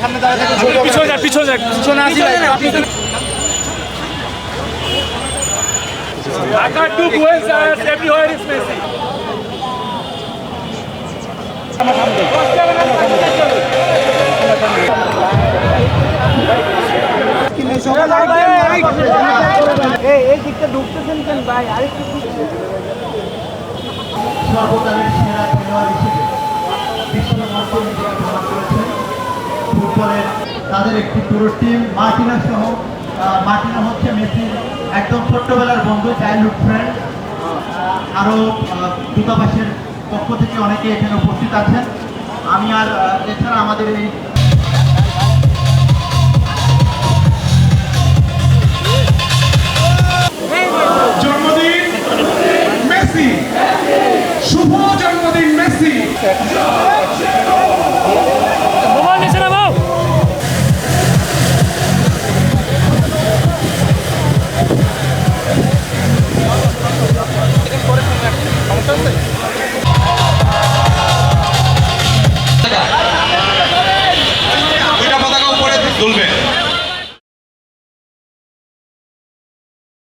সামনে দাঁড়িয়ে পিছনে আসি ভাই। I can't do Buenos Aires, everywhere is Messi. এই দিকটা ঢুকতেছেন কেন ভাই? আরেকটু সর্বকালের সেরা খেলোয়াড় হিসেবে বিশ্বমঞ্চে নিজেকে প্রমাণ করেছেন। ফুটবলের তাদের একটি পুরো টিম মার্টিনা সহ, মার্টিনা হচ্ছে মেসির একদম ছোট্টবেলার বন্ধু, চাইল্ডহুড ফ্রেন্ড। আরও দূতাবাসের পক্ষ থেকে অনেকে এখানে উপস্থিত আছেন। আমি আর এছাড়া আমাদের এই জন্মদিন মেসি, শুভ জন্মদিন মেসি।